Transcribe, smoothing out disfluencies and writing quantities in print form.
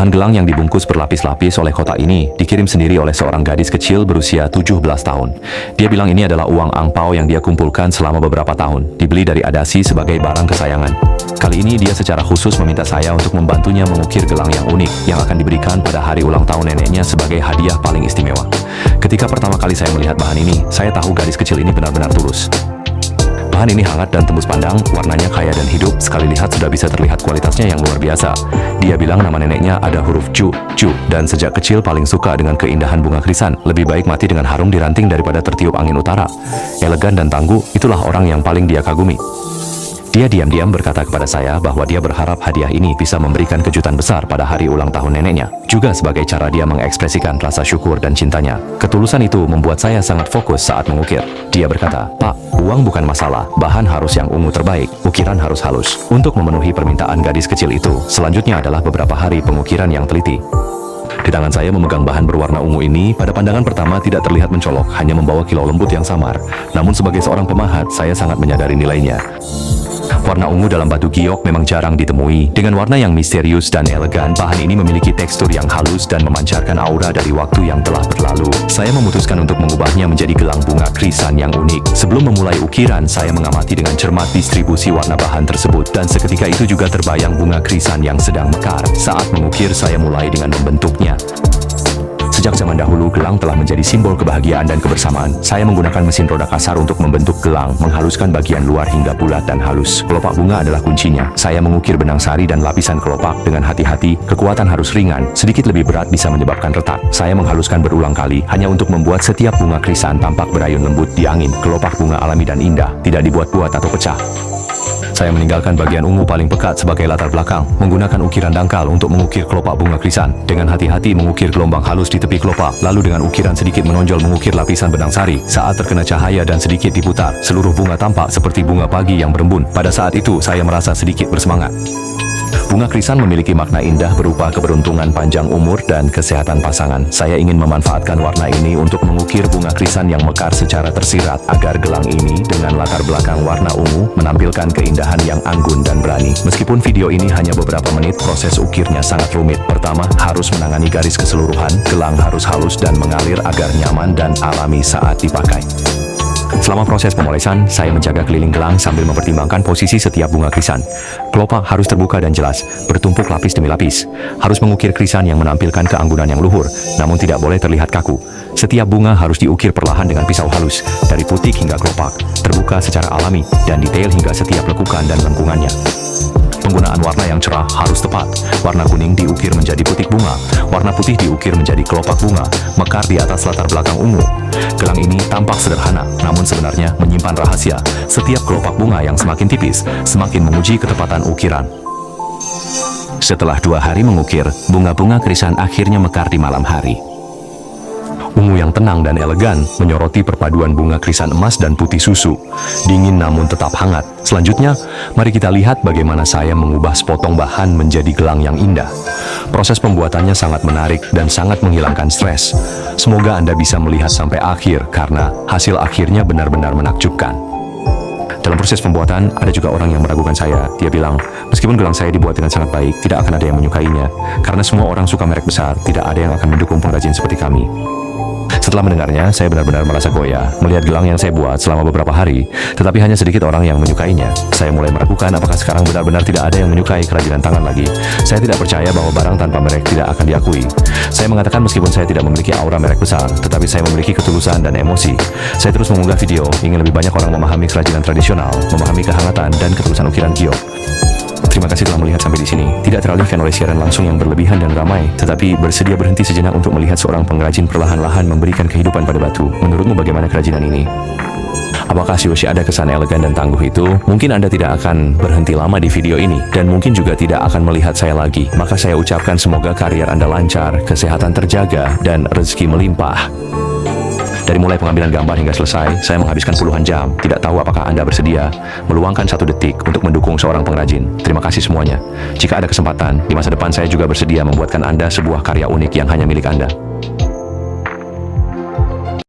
Bahan gelang yang dibungkus berlapis-lapis oleh kotak ini dikirim sendiri oleh seorang gadis kecil berusia 17 tahun. Dia bilang ini adalah uang angpau yang dia kumpulkan selama beberapa tahun, dibeli dari Adasi sebagai barang kesayangan. Kali ini dia secara khusus meminta saya untuk membantunya mengukir gelang yang unik yang akan diberikan pada hari ulang tahun neneknya sebagai hadiah paling istimewa. Ketika pertama kali saya melihat bahan ini, saya tahu gadis kecil ini benar-benar tulus. Bahan ini hangat dan tembus pandang, warnanya kaya dan hidup, sekali lihat sudah bisa terlihat kualitasnya yang luar biasa. Dia bilang nama neneknya ada huruf Cu, dan sejak kecil paling suka dengan keindahan bunga krisan. Lebih baik mati dengan harum di ranting daripada tertiup angin utara. Elegan dan tangguh, itulah orang yang paling dia kagumi. Dia diam-diam berkata kepada saya bahwa dia berharap hadiah ini bisa memberikan kejutan besar pada hari ulang tahun neneknya. Juga sebagai cara dia mengekspresikan rasa syukur dan cintanya. Ketulusan itu membuat saya sangat fokus saat mengukir. Dia berkata, "Pak, uang bukan masalah, bahan harus yang ungu terbaik, ukiran harus halus." Untuk memenuhi permintaan gadis kecil itu, selanjutnya adalah beberapa hari pengukiran yang teliti. Di tangan saya memegang bahan berwarna ungu ini, pada pandangan pertama tidak terlihat mencolok, hanya membawa kilau lembut yang samar. Namun sebagai seorang pemahat, saya sangat menyadari nilainya. Warna ungu dalam batu giok memang jarang ditemui. Dengan warna yang misterius dan elegan, bahan ini memiliki tekstur yang halus dan memancarkan aura dari waktu yang telah berlalu. Saya memutuskan untuk mengubahnya menjadi gelang bunga krisan yang unik. Sebelum memulai ukiran, saya mengamati dengan cermat distribusi warna bahan tersebut, dan seketika itu juga terbayang bunga krisan yang sedang mekar. Saat mengukir, saya mulai dengan membentuknya. Sejak zaman dahulu, gelang telah menjadi simbol kebahagiaan dan kebersamaan. Saya menggunakan mesin roda kasar untuk membentuk gelang, menghaluskan bagian luar hingga bulat dan halus. Kelopak bunga adalah kuncinya. Saya mengukir benang sari dan lapisan kelopak dengan hati-hati. Kekuatan harus ringan, sedikit lebih berat bisa menyebabkan retak. Saya menghaluskan berulang kali, hanya untuk membuat setiap bunga krisan tampak berayun lembut di angin. Kelopak bunga alami dan indah, tidak dibuat-buat atau pecah. Saya meninggalkan bagian ungu paling pekat sebagai latar belakang, menggunakan ukiran dangkal untuk mengukir kelopak bunga krisan. Dengan hati-hati mengukir gelombang halus di tepi kelopak, lalu dengan ukiran sedikit menonjol mengukir lapisan benang sari. Saat terkena cahaya dan sedikit diputar, seluruh bunga tampak seperti bunga pagi yang berembun. Pada saat itu, saya merasa sedikit bersemangat. Bunga krisan memiliki makna indah berupa keberuntungan panjang umur dan kesehatan pasangan. Saya ingin memanfaatkan warna ini untuk mengukir bunga krisan yang mekar secara tersirat agar gelang ini dengan latar belakang warna ungu menampilkan keindahan yang anggun dan berani. Meskipun video ini hanya beberapa menit, proses ukirnya sangat rumit. Pertama, harus menangani garis keseluruhan. Gelang harus halus dan mengalir agar nyaman dan alami saat dipakai. Selama proses pemolesan, saya menjaga keliling gelang sambil mempertimbangkan posisi setiap bunga krisan. Kelopak harus terbuka dan jelas, bertumpuk lapis demi lapis. Harus mengukir krisan yang menampilkan keanggunan yang luhur, namun tidak boleh terlihat kaku. Setiap bunga harus diukir perlahan dengan pisau halus, dari putik hingga kelopak, terbuka secara alami, dan detail hingga setiap lekukan dan lengkungannya. Penggunaan warna yang cerah harus tepat. Warna kuning diukir menjadi putik bunga, warna putih diukir menjadi kelopak bunga, mekar di atas latar belakang ungu. Gelang ini tampak sederhana, namun sebenarnya menyimpan rahasia. Setiap kelopak bunga yang semakin tipis, semakin menguji ketepatan ukiran. Setelah 2 hari mengukir, bunga-bunga krisan akhirnya mekar di malam hari. Ungu yang tenang dan elegan menyoroti perpaduan bunga krisan emas dan putih susu. Dingin namun tetap hangat. Selanjutnya, mari kita lihat bagaimana saya mengubah sepotong bahan menjadi gelang yang indah. Proses pembuatannya sangat menarik dan sangat menghilangkan stres. Semoga Anda bisa melihat sampai akhir karena hasil akhirnya benar-benar menakjubkan. Dalam proses pembuatan, ada juga orang yang meragukan saya. Dia bilang, meskipun gelang saya dibuat dengan sangat baik, tidak akan ada yang menyukainya. Karena semua orang suka merek besar, tidak ada yang akan mendukung pengrajin seperti kami. Setelah mendengarnya, saya benar-benar merasa goyah melihat gelang yang saya buat selama beberapa hari, tetapi hanya sedikit orang yang menyukainya. Saya mulai meragukan apakah sekarang benar-benar tidak ada yang menyukai kerajinan tangan lagi. Saya tidak percaya bahwa barang tanpa merek tidak akan diakui. Saya mengatakan meskipun saya tidak memiliki aura merek besar, tetapi saya memiliki ketulusan dan emosi. Saya terus mengunggah video, ingin lebih banyak orang memahami kerajinan tradisional, memahami kehangatan dan ketulusan ukiran giok. Terima kasih telah melihat sampai di sini. Tidak teralihkan oleh siaran langsung yang berlebihan dan ramai, tetapi bersedia berhenti sejenak untuk melihat seorang pengrajin perlahan-lahan memberikan kehidupan pada batu. Menurutmu bagaimana kerajinan ini? Apakah Yoshi ada kesan elegan dan tangguh itu? Mungkin Anda tidak akan berhenti lama di video ini, dan mungkin juga tidak akan melihat saya lagi. Maka saya ucapkan semoga karier Anda lancar, kesehatan terjaga, dan rezeki melimpah. Dari mulai pengambilan gambar hingga selesai, saya menghabiskan puluhan jam. Tidak tahu apakah Anda bersedia meluangkan 1 detik untuk mendukung seorang pengrajin. Terima kasih semuanya. Jika ada kesempatan, di masa depan saya juga bersedia membuatkan Anda sebuah karya unik yang hanya milik Anda.